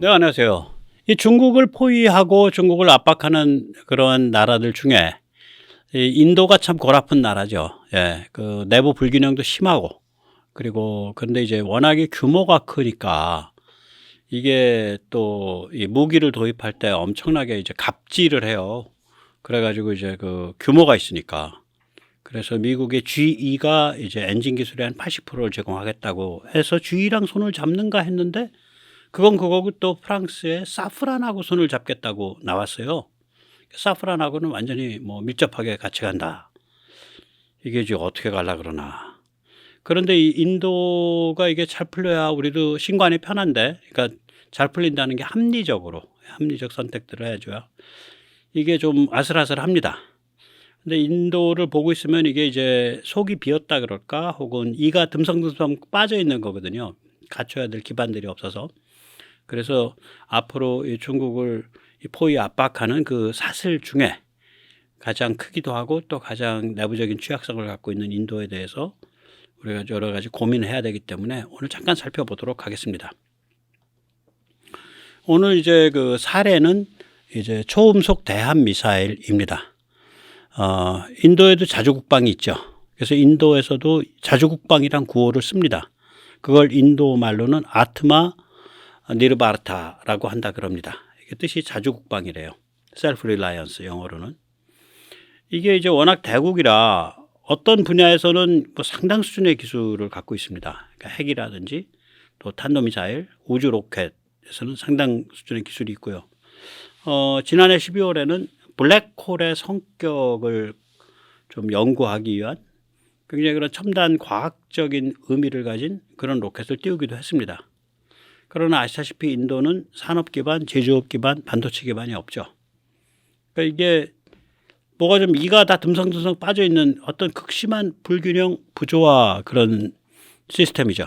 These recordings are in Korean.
네, 안녕하세요. 이 중국을 포위하고 중국을 압박하는 그러한 나라들 중에 이 인도가 참 골아픈 나라죠. 예. 그 내부 불균형도 심하고, 그리고 근데 이제 워낙에 규모가 크니까 이게 또 이 무기를 도입할 때 엄청나게 이제 갑질을 해요. 그래 가지고 이제 그 규모가 있으니까. 그래서 미국의 GE가 이제 엔진 기술의 한 80%를 제공하겠다고 해서 GE랑 손을 잡는가 했는데, 그건 그거고 또 프랑스의 사프란하고 손을 잡겠다고 나왔어요. 사프란하고는 완전히 뭐 밀접하게 같이 간다. 이게 지금 어떻게 갈라 그러나. 그런데 이 인도가 이게 잘 풀려야 우리도 신관이 편한데, 그러니까 잘 풀린다는 게 합리적으로, 합리적 선택들을 해줘야 이게 좀 아슬아슬합니다. 근데 인도를 보고 있으면 이게 이제 속이 비었다 그럴까, 혹은 이가 듬성듬성 빠져 있는 거거든요. 갖춰야 될 기반들이 없어서. 그래서 앞으로 이 중국을 이 포위 압박하는 그 사슬 중에 가장 크기도 하고 또 가장 내부적인 취약성을 갖고 있는 인도에 대해서 우리가 여러 가지 고민을 해야 되기 때문에 오늘 잠깐 살펴보도록 하겠습니다. 오늘 이제 그 사례는 이제 초음속 대함 미사일입니다. 인도에도 자주국방이 있죠. 그래서 인도에서도 자주국방이란 구호를 씁니다. 그걸 인도 말로는 아트마 니르바르타라고 한다 그럽니다. 이게 뜻이 자주국방이래요. 셀프 릴라이언스 영어로는. 이게 이제 워낙 대국이라 어떤 분야에서는 뭐 상당 수준의 기술을 갖고 있습니다. 그러니까 핵이라든지 또 탄도미사일, 우주 로켓에서는 상당 수준의 기술이 있고요. 지난해 12월에는 블랙홀의 성격을 좀 연구하기 위한 굉장히 그런 첨단 과학적인 의미를 가진 그런 로켓을 띄우기도 했습니다. 그러나 아시다시피 인도는 산업 기반, 제조업 기반, 반도체 기반이 없죠. 그러니까 이게 뭐가 좀 이가 다 듬성듬성 빠져 있는 어떤 극심한 불균형 부조화 그런 시스템이죠.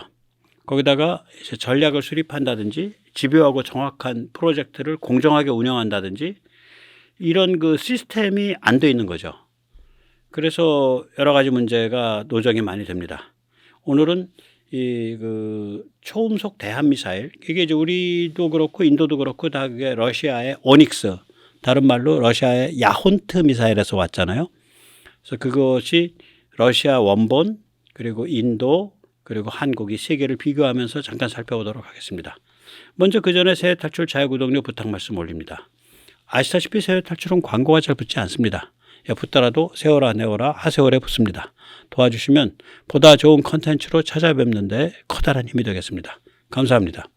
거기다가 이제 전략을 수립한다든지 집요하고 정확한 프로젝트를 공정하게 운영한다든지 이런 그 시스템이 안 돼 있는 거죠. 그래서 여러 가지 문제가 노정이 많이 됩니다. 오늘은 이 그 초음속 대함 미사일, 이게 이제 우리도 그렇고 인도도 그렇고 다 그게 러시아의 오닉스, 다른 말로 러시아의 야혼트 미사일에서 왔잖아요. 그래서 그것이 러시아 원본, 그리고 인도, 그리고 한국이 세 개를 비교하면서 잠깐 살펴보도록 하겠습니다. 먼저 그 전에 새해 탈출 자유구독료 부탁 말씀 올립니다. 아시다시피 새해 탈출은 광고가 잘 붙지 않습니다. 붙더라도 세워라 내워라 하세월에 붙습니다. 도와주시면 보다 좋은 컨텐츠로 찾아뵙는데 커다란 힘이 되겠습니다. 감사합니다.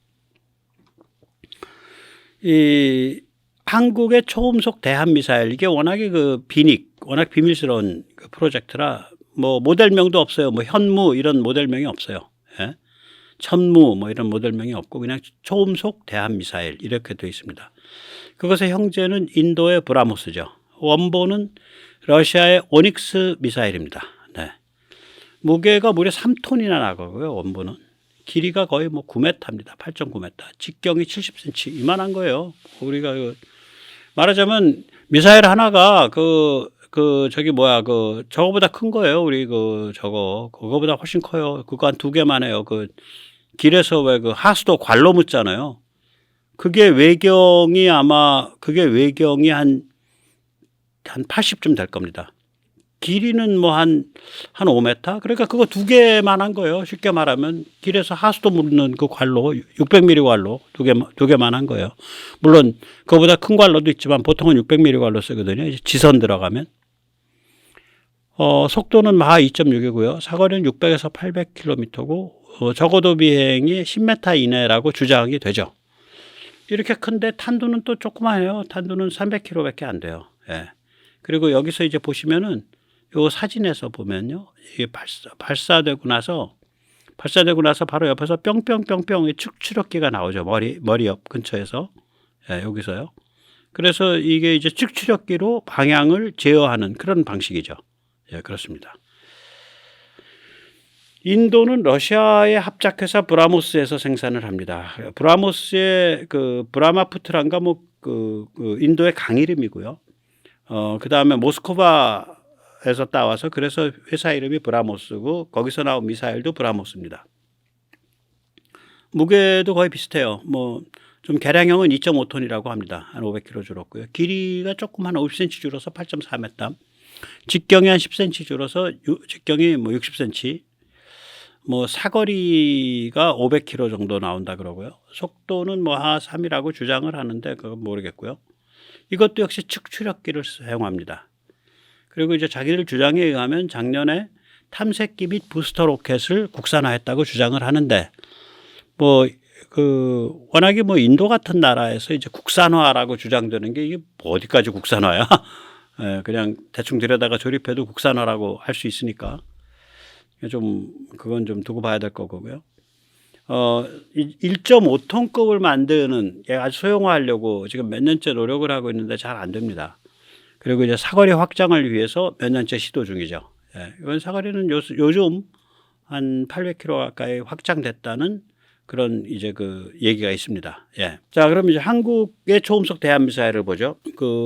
이 한국의 초음속 대함미사일, 이게 워낙에 그 워낙 비밀스러운 그 프로젝트라 뭐 모델명도 없어요. 뭐 현무 이런 모델명이 없어요. 예? 천무 뭐 이런 모델명이 없고 그냥 초음속 대함미사일 이렇게 되어 있습니다. 그것의 형제는 인도의 브라모스죠. 원본은 러시아의 오닉스 미사일입니다. 네. 무게가 무려 3톤이나 나가고요. 원본은 길이가 거의 뭐 9m입니다. 8.9m. 직경이 70cm 이만한 거예요. 우리가 말하자면 미사일 하나가 저거보다 큰 거예요. 우리 그거보다 훨씬 커요. 그거 한 2개만 해요. 그 길에서 왜 그 하수도 관로 묻잖아요. 그게 외경이 한 80쯤 될 겁니다. 길이는 뭐 한 5m? 그러니까 그거 2개만 한 거예요. 쉽게 말하면 길에서 하수도 묻는 그 관로, 600mm 관로 2개만 한 거예요. 물론 그거보다 큰 관로도 있지만 보통은 600mm 관로 쓰거든요. 이제 지선 들어가면. 속도는 마하 2.6이고요. 사거리는 600에서 800km고 적어도 비행이 10m 이내라고 주장이 되죠. 이렇게 큰데 탄두는 또 조그마해요. 탄두는 300km밖에 안 돼요. 예. 그리고 여기서 이제 보시면은 요 사진에서 보면요. 이게 발사되고 나서 바로 옆에서 뿅뿅뿅뿅 축추력기가 나오죠. 머리 옆 근처에서. 예, 여기서요. 그래서 이게 이제 축추력기로 방향을 제어하는 그런 방식이죠. 예, 그렇습니다. 인도는 러시아의 합작회사 브라모스에서 생산을 합니다. 브라모스의 그 브라마푸트란가 인도의 강 이름이고요. 그 다음에 모스크바에서 따와서 그래서 회사 이름이 브라모스고 거기서 나온 미사일도 브라모스입니다. 무게도 거의 비슷해요. 뭐 좀 개량형은 2.5톤이라고 합니다. 한 500km 줄었고요. 길이가 조금 한 50cm 줄어서 8.4m. 직경이 한 10cm 줄어서 직경이 뭐 60cm. 뭐 사거리가 500km 정도 나온다 그러고요. 속도는 뭐 하 3이라고 주장을 하는데 그건 모르겠고요. 이것도 역시 측추력기를 사용합니다. 그리고 이제 자기들 주장에 의하면 작년에 탐색기 및 부스터 로켓을 국산화했다고 주장을 하는데 뭐 워낙에 뭐 인도 같은 나라에서 이제 국산화라고 주장되는 게 이게 뭐 어디까지 국산화야? 예, 그냥 대충 들여다가 조립해도 국산화라고 할 수 있으니까 좀 그건 좀 두고 봐야 될 거고요. 1.5톤급을 만드는 아주 소형화하려고 지금 몇 년째 노력을 하고 있는데 잘 안 됩니다. 그리고 이제 사거리 확장을 위해서 몇 년째 시도 중이죠. 예, 이번 사거리는 요즘 한 800km 가까이 확장됐다는 그런 이제 얘기가 있습니다. 예. 자, 그럼 이제 한국의 초음속 대한미사일을 보죠.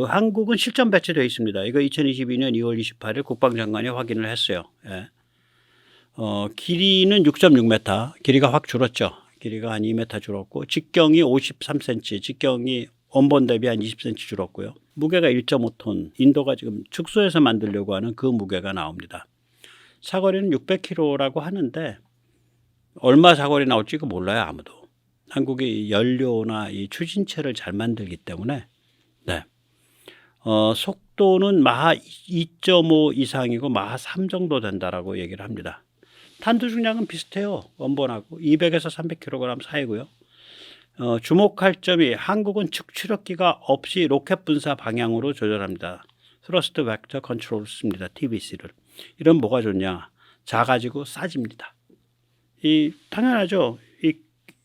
한국은 실전 배치되어 있습니다. 이거 2022년 2월 28일 국방장관이 확인을 했어요. 예. 길이는 6.6m, 길이가 확 줄었죠. 길이가 한 2m 줄었고, 직경이 53cm, 직경이 원본 대비 한 20cm 줄었고요. 무게가 1.5톤, 인도가 지금 축소해서 만들려고 하는 그 무게가 나옵니다. 사거리는 600km라고 하는데 얼마 사거리 나올지 몰라요, 아무도. 한국이 연료나 이 추진체를 잘 만들기 때문에. 네. 속도는 마하 2.5 이상이고 마하 3 정도 된다라고 얘기를 합니다. 탄두 중량은 비슷해요. 원본하고 200에서 300kg 사이고요. 주목할 점이 한국은 측추력기가 없이 로켓 분사 방향으로 조절합니다. 스러스트 벡터 컨트롤을 씁니다. TVC를. 이런 뭐가 좋냐? 작아지고 싸집니다. 당연하죠.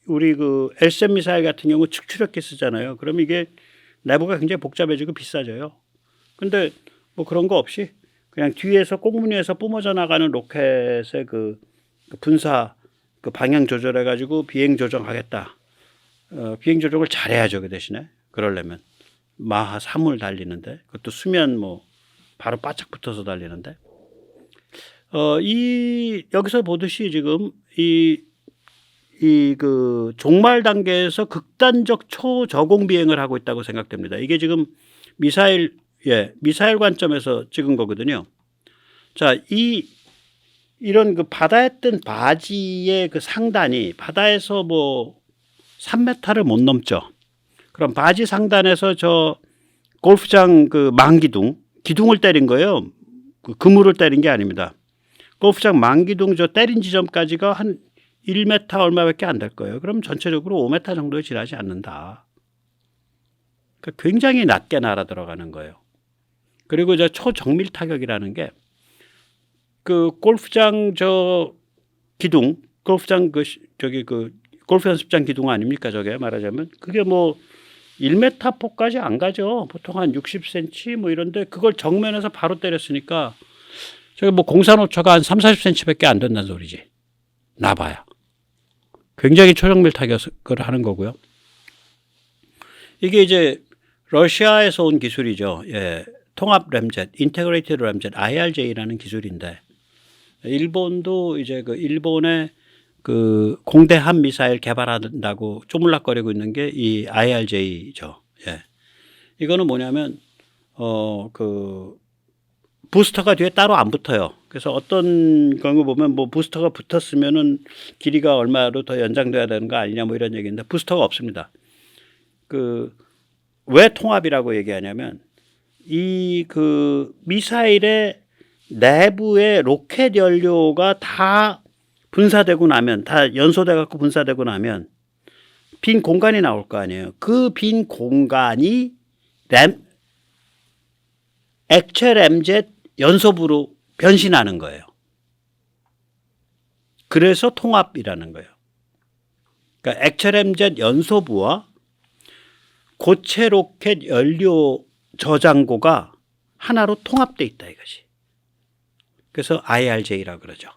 우리 LSM 미사일 같은 경우 측추력기 쓰잖아요. 그럼 이게 내부가 굉장히 복잡해지고 비싸져요. 근데 뭐 그런 거 없이 그냥 뒤에서 꽁무니에서 뿜어져 나가는 로켓의 분사 방향 조절해 가지고 비행 조정하겠다. 비행 조정을 잘해야죠. 그 대신에 그러려면 마하 3을 달리는데 그것도 수면 바로 바짝 붙어서 달리는데 여기서 보듯이 지금 종말 단계에서 극단적 초저공 비행을 하고 있다고 생각됩니다. 이게 지금 미사일 관점에서 찍은 거거든요. 자, 이런 바다에 뜬 바지의 상단이 바다에서 3m를 못 넘죠. 그럼 바지 상단에서 저 골프장 기둥을 때린 거예요. 그물을 때린 게 아닙니다. 골프장 망기둥 저 때린 지점까지가 한 1m 얼마밖에 안 될 거예요. 그럼 전체적으로 5m 정도에 지나지 않는다. 그러니까 굉장히 낮게 날아 들어가는 거예요. 그리고 저 초정밀 타격이라는 게 골프장 저 기둥, 골프장 골프 연습장 기둥 아닙니까? 저게 말하자면 그게 1m 폭까지 안 가죠. 보통 한 60cm 이런데 그걸 정면에서 바로 때렸으니까 저게 공사노처가 한 30-40cm밖에 안 된다는 소리지. 나봐야. 굉장히 초정밀 타격을 하는 거고요. 이게 이제 러시아에서 온 기술이죠. 예. 통합 램젯, 인테그레이티드 램젯, IRJ라는 기술인데 일본도 이제 일본의 공대함 미사일 개발한다고 쪼물락거리고 있는 게 이 IRJ죠. 예. 이거는 뭐냐면 부스터가 뒤에 따로 안 붙어요. 그래서 어떤 경우 보면 부스터가 붙었으면은 길이가 얼마로 더 연장돼야 되는 거 아니냐 이런 얘기인데 부스터가 없습니다. 왜 통합이라고 얘기하냐면 미사일의 내부의 로켓 연료가 다 분사되고 나면 다 연소돼 갖고 분사되고 나면 빈 공간이 나올 거 아니에요. 그 빈 공간이 액체 램젯 연소부로 변신하는 거예요. 그래서 통합이라는 거예요. 그러니까 액체 램젯 연소부와 고체 로켓 연료 저장고가 하나로 통합되어 있다 이것이. 그래서 IRJ라고 그러죠.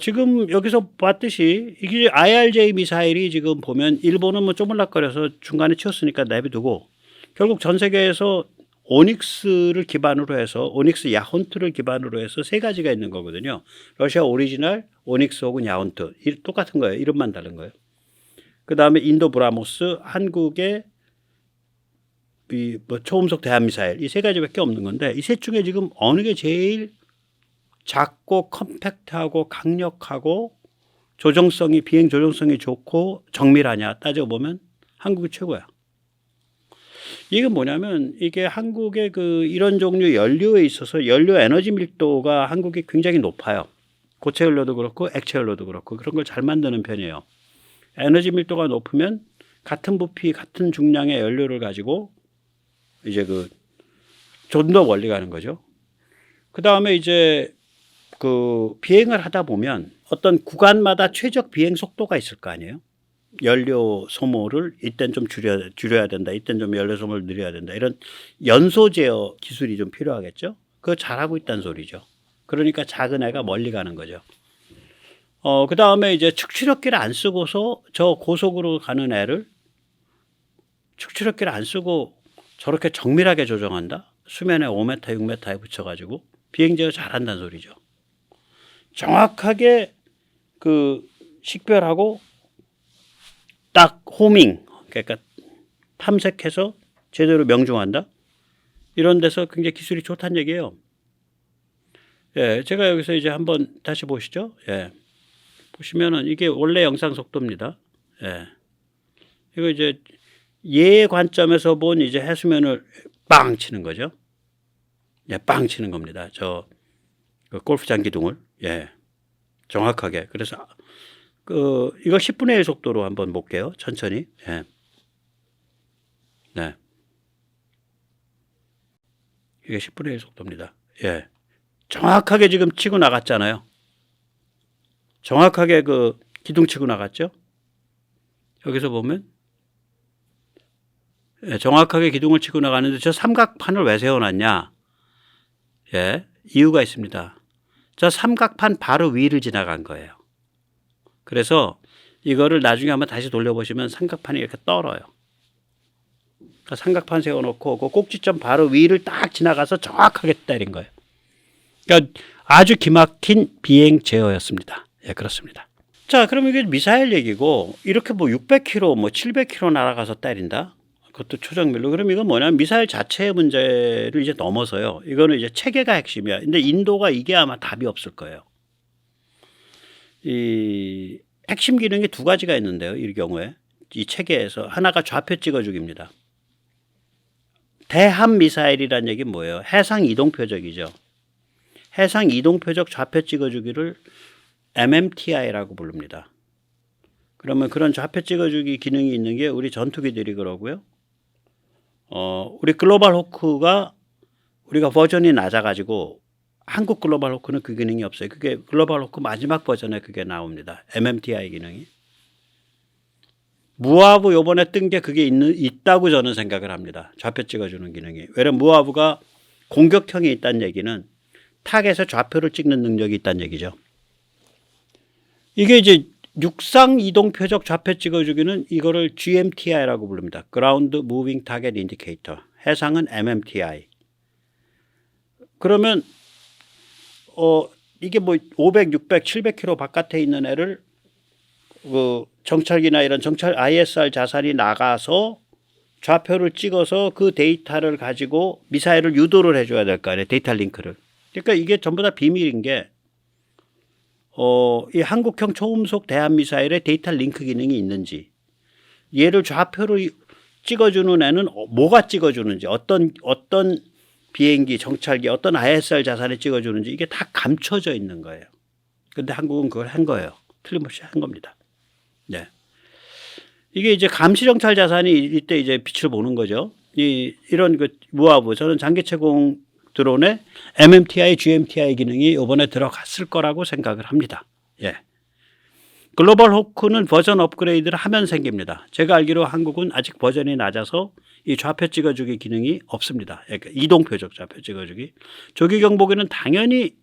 지금 여기서 봤듯이 이게 IRJ 미사일이 지금 보면 일본은 쪼물락거려서 중간에 치웠으니까 내비두고 결국 전 세계에서 오닉스를 기반으로 해서 오닉스 야혼트를 기반으로 해서 세 가지가 있는 거거든요. 러시아 오리지널, 오닉스 혹은 야혼트 똑같은 거예요. 이름만 다른 거예요. 그 다음에 인도 브라모스, 한국의 뭐 초음속 대한미사일 이 세 가지밖에 없는 건데 이 셋 중에 지금 어느 게 제일 작고 컴팩트하고 강력하고 조정성이 비행 조정성이 좋고 정밀하냐 따져보면 한국이 최고야. 이게 뭐냐면 이게 한국의 그 이런 종류 연료에 있어서 연료 에너지 밀도가 한국이 굉장히 높아요. 고체 연료도 그렇고 액체 연료도 그렇고 그런 걸 잘 만드는 편이에요. 에너지 밀도가 높으면 같은 부피 같은 중량의 연료를 가지고 이제 그 좀 더 멀리 가는 거죠. 그 다음에 이제 그 비행을 하다 보면 어떤 구간마다 최적 비행 속도가 있을 거 아니에요. 연료 소모를 이땐 좀 줄여야 된다. 이땐 좀 연료 소모를 늘려야 된다. 이런 연소 제어 기술이 좀 필요하겠죠. 그거 잘하고 있다는 소리죠. 그러니까 작은 애가 멀리 가는 거죠. 그 다음에 이제 측추력기를 안 쓰고서 저 고속으로 가는 애를 측추력기를 안 쓰고 저렇게 정밀하게 조정한다. 수면에 5m, 6m에 붙여가지고 비행 제어 잘한다는 소리죠. 정확하게 그 식별하고 딱 호밍, 그러니까 탐색해서 제대로 명중한다. 이런 데서 굉장히 기술이 좋다는 얘기예요. 예, 제가 여기서 이제 한번 다시 보시죠. 예, 보시면은 이게 원래 영상 속도입니다. 예, 이거 이제 얘 관점에서 본 이제 해수면을 빵 치는 거죠. 예, 빵 치는 겁니다. 그 골프장 기둥을. 예, 정확하게. 그래서 이거 10분의 1 속도로 한번 볼게요. 천천히. 예. 네. 이게 10분의 1 속도입니다. 예. 정확하게 지금 치고 나갔잖아요. 정확하게 그 기둥 치고 나갔죠. 여기서 보면 예, 정확하게 기둥을 치고 나가는데 저 삼각판을 왜 세워놨냐. 예, 이유가 있습니다. 저 삼각판 바로 위를 지나간 거예요. 그래서 이거를 나중에 한번 다시 돌려보시면 삼각판이 이렇게 떨어요. 그러니까 삼각판 세워놓고 그 꼭지점 바로 위를 딱 지나가서 정확하게 때린 거예요. 그러니까 아주 기막힌 비행 제어였습니다. 예, 그렇습니다. 자, 그럼 이게 미사일 얘기고 이렇게 뭐 600km, 뭐 700km 날아가서 때린다? 그것도 초정밀로. 그럼 이건 뭐냐면 미사일 자체의 문제를 이제 넘어서요. 이거는 이제 체계가 핵심이야. 근데 인도가 이게 아마 답이 없을 거예요. 이 핵심 기능이 두 가지가 있는데요. 이 경우에 이 체계에서 하나가 좌표 찍어주기입니다. 대함 미사일이란 얘기는 뭐예요? 해상 이동 표적이죠. 해상 이동 표적 좌표 찍어주기를 MMTI라고 부릅니다. 그러면 그런 좌표 찍어주기 기능이 있는 게 우리 전투기들이 그러고요. 우리 글로벌 호크가 우리가 버전이 낮아가지고 한국 글로벌 호크는 그 기능이 없어요. 그게 글로벌 호크 마지막 버전에 그게 나옵니다. MMTI 기능이. 무아브 요번에 뜬 게 그게 있다고 저는 생각을 합니다. 좌표 찍어주는 기능이. 왜냐면 무아브가 공격형이 있다는 얘기는 타겟에 좌표를 찍는 능력이 있다는 얘기죠. 이게 이제 육상 이동 표적 좌표 찍어주기는 이거를 GMTI라고 부릅니다. Ground Moving Target Indicator. 해상은 MMTI. 그러면 이게 뭐 500, 600, 700km 바깥에 있는 애를 그 정찰기나 이런 정찰 ISR 자산이 나가서 좌표를 찍어서 그 데이터를 가지고 미사일을 유도를 해줘야 될 거 아니에요. 데이터 링크를. 그러니까 이게 전부 다 비밀인 게 이 한국형 초음속 대한미사일에 데이터 링크 기능이 있는지, 얘를 좌표를 찍어주는 애는 뭐가 찍어주는지, 어떤 비행기, 정찰기, 어떤 ISR 자산에 찍어주는지 이게 다 감춰져 있는 거예요. 근데 한국은 그걸 한 거예요. 틀림없이 한 겁니다. 네. 이게 이제 감시 정찰 자산이 이때 이제 빛을 보는 거죠. 이런 그 무아브, 저는 장기 채공 드론에 MMTI, GMTI 기능이 이번에 들어갔을 거라고 생각을 합니다. 예. 글로벌 호크는 버전 업그레이드를 하면 생깁니다. 제가 알기로 한국은 아직 버전이 낮아서 이 좌표 찍어주기 기능이 없습니다. 그러니까 이동 표적 좌표 찍어주기. 조기 경보기는 당연히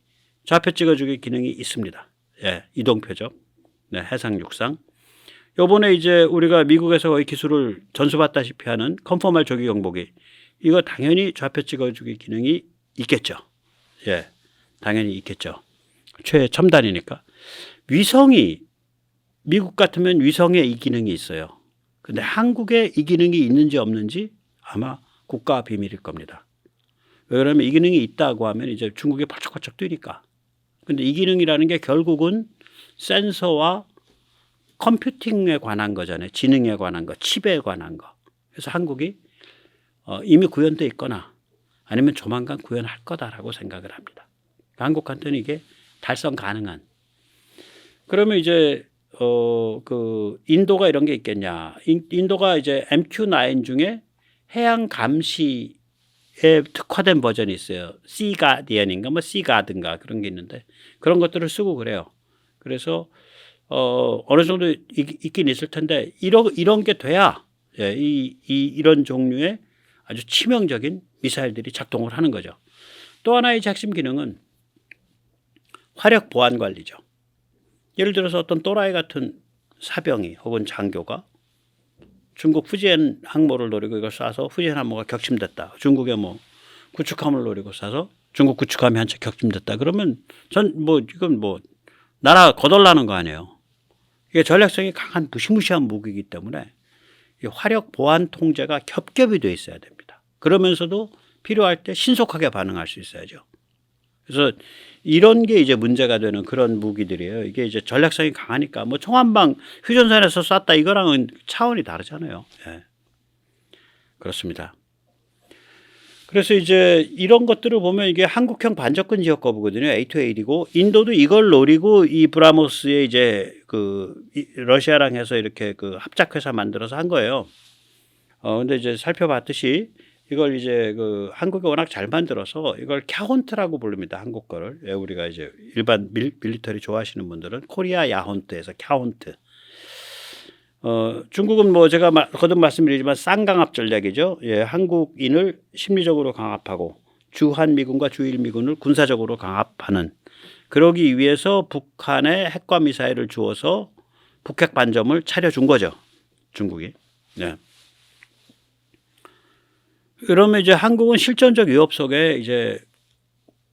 좌표 찍어주기 기능이 있습니다. 예, 이동 표적. 네, 해상 육상. 요번에 이제 우리가 미국에서 거의 기술을 전수받다시피 하는 컨포말 조기 경보기. 이거 당연히 좌표 찍어주기 기능이 있겠죠. 예, 당연히 있겠죠. 최첨단이니까. 위성이, 미국 같으면 위성에 이 기능이 있어요. 근데 한국에 이 기능이 있는지 없는지 아마 국가 비밀일 겁니다. 왜 그러면 이 기능이 있다고 하면 이제 중국이 벌쩍벌쩍 뛰니까. 근데 이 기능이라는 게 결국은 센서와 컴퓨팅에 관한 거잖아요. 지능에 관한 거, 칩에 관한 거. 그래서 한국이 이미 구현돼 있거나 아니면 조만간 구현할 거다라고 생각을 합니다. 한국한테는 이게 달성 가능한. 그러면 이제 그 인도가 이런 게 있겠냐? 인도가 이제 MQ9 중에 해양 감시에 특화된 버전이 있어요. 시가디언인가 뭐 시가든가 그런 게 있는데 그런 것들을 쓰고 그래요. 그래서 어느 정도 있긴 있을 텐데 이런 게 돼야 이런 종류의 아주 치명적인 미사일들이 작동을 하는 거죠. 또 하나의 핵심 기능은 화력 보안 관리죠. 예를 들어서 어떤 또라이 같은 사병이 혹은 장교가 중국 후지엔 항모를 노리고 이걸 쏴서 후지엔 항모가 격침됐다. 중국의 뭐 구축함을 노리고 쏴서 중국 구축함이 한 채 격침됐다. 그러면 이건 나라 거덜나는 거 아니에요. 이게 전략성이 강한 무시무시한 무기이기 때문에 이 화력 보안 통제가 겹겹이 돼 있어야 됩니다. 그러면서도 필요할 때 신속하게 반응할 수 있어야죠. 그래서 이런 게 이제 문제가 되는 그런 무기들이에요. 이게 이제 전략성이 강하니까 뭐 총한방 휴전선에서 쐈다 이거랑은 차원이 다르잖아요. 예. 그렇습니다. 그래서 이제 이런 것들을 보면 이게 한국형 반접근 지역 거부거든요. A2A1이고 인도도 이걸 노리고 이 브라모스에 이제 러시아랑 해서 이렇게 합작회사 만들어서 한 거예요. 근데 이제 살펴봤듯이 이걸 이제 한국이 워낙 잘 만들어서 이걸 캬혼트라고 부릅니다. 한국 거를. 우리가 이제 일반 밀리터리 좋아하시는 분들은 코리아 야혼트에서 캬혼트. 중국은 뭐 제가 거듭 말씀드리지만 쌍강압 전략이죠. 예, 한국인을 심리적으로 강압하고 주한 미군과 주일 미군을 군사적으로 강압하는. 그러기 위해서 북한에 핵과 미사일을 주어서 북핵 반점을 차려준 거죠. 중국이. 네. 그러면 이제 한국은 실전적 위협 속에 이제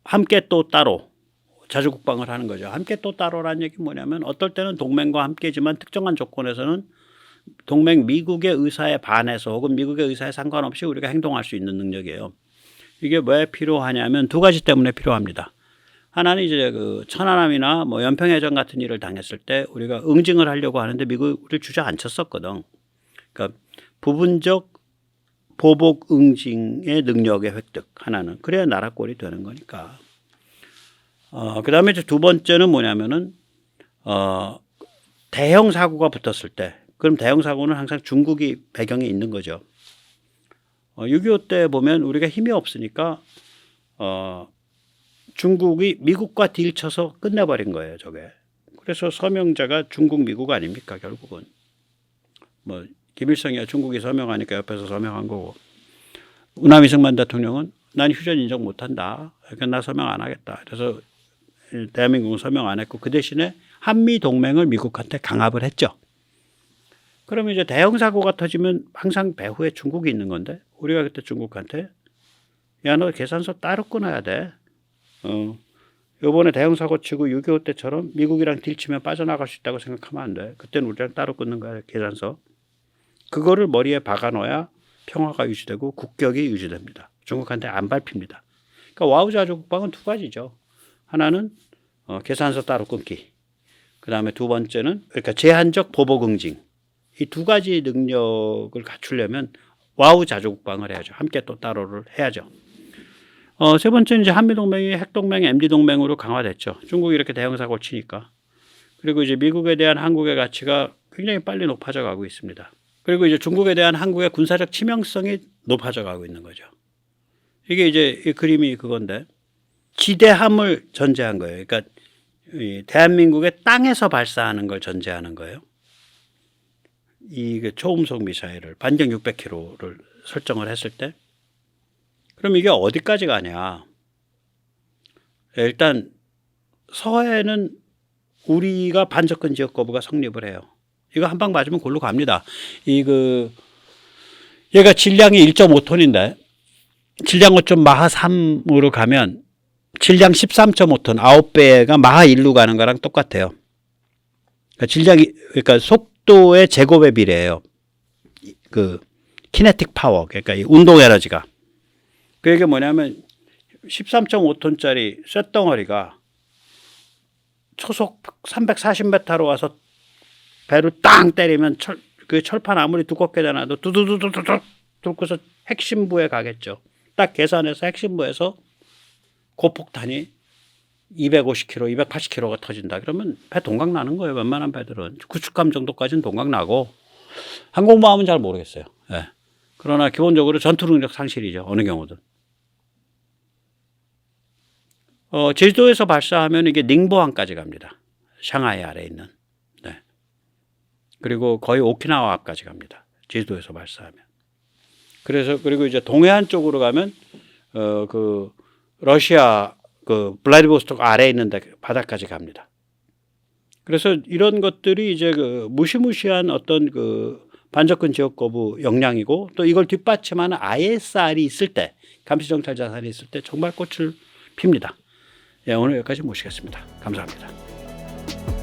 함께 또 따로 자주 국방을 하는 거죠. 함께 또 따로라는 얘기 뭐냐면 어떨 때는 동맹과 함께지만 특정한 조건에서는 동맹 미국의 의사에 반해서 혹은 미국의 의사에 상관없이 우리가 행동할 수 있는 능력이에요. 이게 왜 필요하냐면 두 가지 때문에 필요합니다. 하나는 이제 천안함이나 뭐 연평해전 같은 일을 당했을 때 우리가 응징을 하려고 하는데 미국이 우리를 주저앉혔었거든. 그러니까 부분적 보복 응징의 능력의 획득 하나는 그래야 나라 꼴이 되는 거니까. 그다음에 이제 두 번째는 뭐냐면은 대형 사고가 붙었을 때 그럼 대형 사고는 항상 중국이 배경에 있는 거죠. 6.25 때 보면 우리가 힘이 없으니까 중국이 미국과 딜쳐서 끝내버린 거예요, 저게. 그래서 서명자가 중국, 미국 아닙니까, 결국은. 뭐 김일성이야 중국이 서명하니까 옆에서 서명한 거고. 우남 이승만 대통령은 난 휴전 인정 못한다. 그러니까 나 서명 안 하겠다. 그래서 대한민국은 서명 안 했고 그 대신에 한미 동맹을 미국한테 강압을 했죠. 그러면 이제 대형 사고가 터지면 항상 배후에 중국이 있는 건데 우리가 그때 중국한테 야, 너 계산서 따로 끊어야 돼. 이번에 대형 사고 치고 6.25 때처럼 미국이랑 딜치면 빠져나갈 수 있다고 생각하면 안 돼. 그때는 우리랑 따로 끊는 거야, 계산서. 그거를 머리에 박아놓아야 평화가 유지되고 국격이 유지됩니다. 중국한테 안 밟힙니다. 그러니까 와우 자주 국방은 두 가지죠. 하나는 계산서 따로 끊기. 그 다음에 두 번째는 그러니까 제한적 보복 응징. 이 두 가지 능력을 갖추려면 와우 자주 국방을 해야죠. 함께 또 따로를 해야죠. 세 번째는 이제 한미동맹이 핵동맹, MD동맹으로 강화됐죠. 중국이 이렇게 대형 사고를 치니까. 그리고 이제 미국에 대한 한국의 가치가 굉장히 빨리 높아져 가고 있습니다. 그리고 이제 중국에 대한 한국의 군사적 치명성이 높아져 가고 있는 거죠. 이게 이제 이 그림이 그건데 지대함을 전제한 거예요. 그러니까 대한민국의 땅에서 발사하는 걸 전제하는 거예요. 이 초음속 미사일을 반경 600km를 설정을 했을 때 그럼 이게 어디까지 가냐. 일단 서해는 우리가 반접근 지역 거부가 성립을 해요. 이거 한 방 맞으면 골로 갑니다. 얘가 질량이 1.5톤인데 질량 5점 마하 3으로 가면 질량 13.5톤 9배가 마하 1로 가는 거랑 똑같아요. 그러니까 질량이 그러니까 속도의 제곱에 비례해요. 그 키네틱 파워, 그러니까 이 운동 에너지가. 그게 뭐냐면 13.5톤짜리 쇳덩어리가 초속 340m로 와서 배를 땅 때리면 그 철판 아무리 두껍게 되나도 두두두두두 뚫고서 핵심부에 가겠죠. 딱 계산해서 핵심부에서 고폭탄이 250km, 280km가 터진다. 그러면 배 동각 나는 거예요. 웬만한 배들은. 구축함 정도까지는 동각 나고 항공모함은 잘 모르겠어요. 네. 그러나 기본적으로 전투 능력 상실이죠. 어느 경우든. 제주도에서 발사하면 이게 닝보항까지 갑니다. 상하이 아래에 있는. 네. 그리고 거의 오키나와 앞까지 갑니다. 제주도에서 발사하면. 그리고 이제 동해안 쪽으로 가면 그 러시아 그 블라디보스토크 아래에 있는 바다까지 갑니다. 그래서 이런 것들이 이제 그 무시무시한 어떤 그 반접근 지역 거부 역량이고 또 이걸 뒷받침하는 ISR이 있을 때, 감시정찰 자산이 있을 때 정말 꽃을 핍니다. 예, 오늘 여기까지 모시겠습니다. 감사합니다.